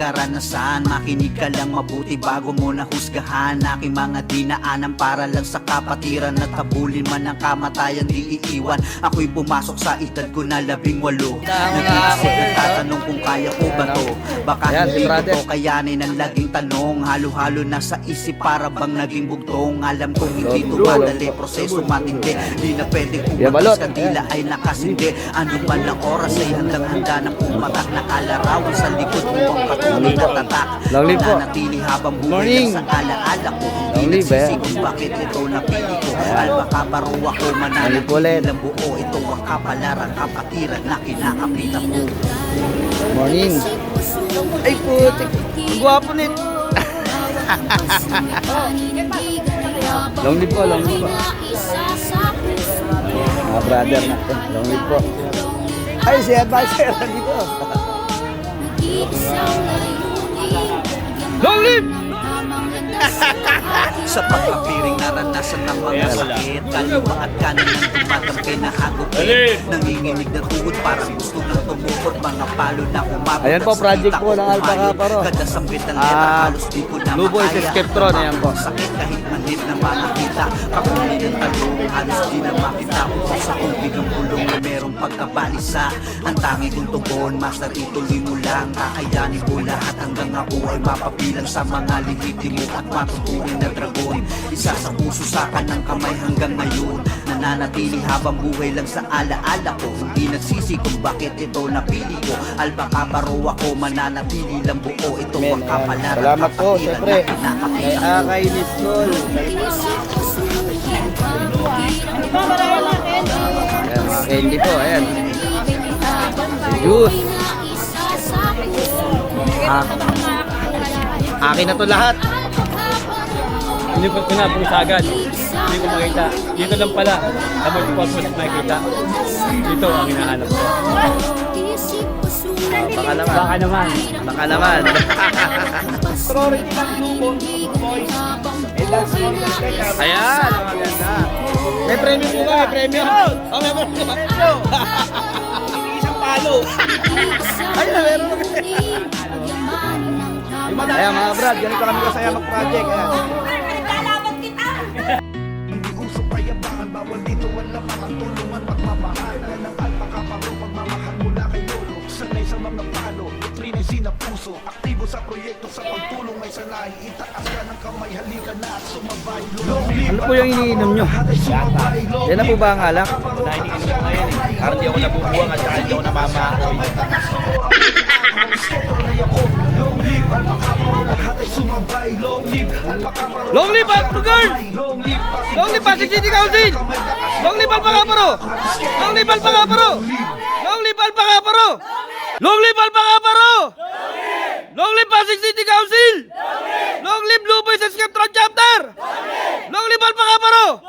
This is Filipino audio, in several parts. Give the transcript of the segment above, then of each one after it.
karanasan. Makinig ka lang mabuti bago mo na husgahan aking mga dinaanan para lang sa kapatiran. At habulin man ang kamatayan di iiwan. Ako'y pumasok sa edad ko na 18. Nag-iisip at tatanong kung kaya ko ba to. Baka hindi ko to kayanin ang laging tanong. Halo-halo na sa isip para bang naging bugtong. Alam kong hindi to madali, proseso matindi. Di na pwedeng umagas, kandila ay nakasindi. Ano man ang oras ay handang-handa ng pumatak. Nakalarawan sa likod mo ang patuloy na tatak. Nananatili habang buhay lang sa alaala ko. Hindi nagsisi kung bakit ito napili ko. Albacabaro ako, mananatili lang buo. Ito ang kapalaran, kapatiran na kinakapitan mo. Morning. Ay putik, gwapo nito. Long live po, long live po. Mga brother natin, long live po. Ay, si advisor dito. Long live! Sa pagpapiring naranasan ng mga sakit, kaliwa at kanan ng tumatangkay na hagupin. Nanginginig na tuhod parang gusto ng tumukot. Mga palo na umabot. Ayan po, project po ng Albacabaro. Kada sambit ng letra halos di ko na Lubo is Skeptron, ayan po. Sakit kahit manhid na makakita. Kakuli ng talong halos di na makita. Upang sa ubig ng bulong na merong pagkabalisa. Ang tangi kong tugon, master ituloy mo lang. Kakayanin ko lahat hanggang ako ay mapabilang sa mga lihitimo at matuturing na dragon. Isa sa puso sa kanang kamay hanggang ngayon. Nananatili habang buhay lang sa alaala ko. Hindi nagsisi kung bakit ito napili ko. Albacabaro ako, mananatili lang buo. Ito ang kapalaran. Salamat po, syempre. Kay Akainis Tol. Ayan, mga candy po, ayan. Juice. Akin na to lahat. Inipot ko na, pusa agad. Hindi ko makita. Dito lang pala. Tapos ko po makikita. Dito ang hinahanap ko. Baka naman. Baka naman. Baka naman. Ayan, maganda. May premium po ba? May premium. Oh, may premium. Isang palo. Ay, meron maganda. Ayan mga brad, ganito kami kasaya mag-project. Ayan. Hindi uso payabangan, bawal dito wala mga tulungan. Pagmamahalan ng Albacabaro, pagmamahal mula kay lolo. Sanay sa mga palo, itrinay sinapuso. Aktibo sa proyekto, sa pagtulong may sanay. Itaas ka ng kamay, halika na at sumabay. Ano po yung iniinom nyo? Yan na po ba ang alak? Parang di ako nabubuwang at saka hindi ako namamakoy. Long live Albacabaro! Long live Pasig City Council! Long live Albacabaro! Long live Albacabaro! Long live Albacabaro! Long live Albacabaro! Long live Pasig City Council! Long live Luboy sa Skeptron Chapter! Long live Albacabaro!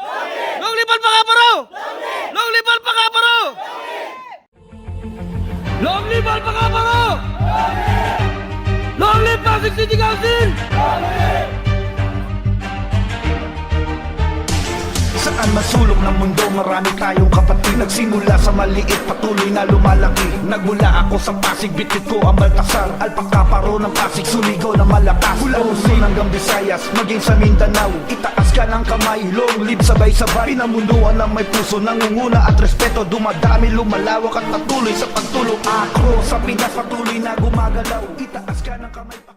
Long live Albacabaro! Long live Albacabaro! Long live Albacabaro! Long live Pasig City Council! Saan masulok ng mundo, marami tayong kapatid. Nagsimula sa maliit, patuloy na lumalaki. Nagmula ako sa Pasig, bitbit ko ang Baltasar. Albacabaro ng Pasig, suligaw na malakas. Mula Luzon hanggang Visayas, maging sa Mindanao. Itaas ka ng kamay, long live sabay-sabay. Pinamunduan ng may puso, nangunguna at respeto. Dumadami, lumalawak at patuloy sa pagtulong. Akro sa Pinas, patuloy na gumagalaw. Itaas ka ng kamay.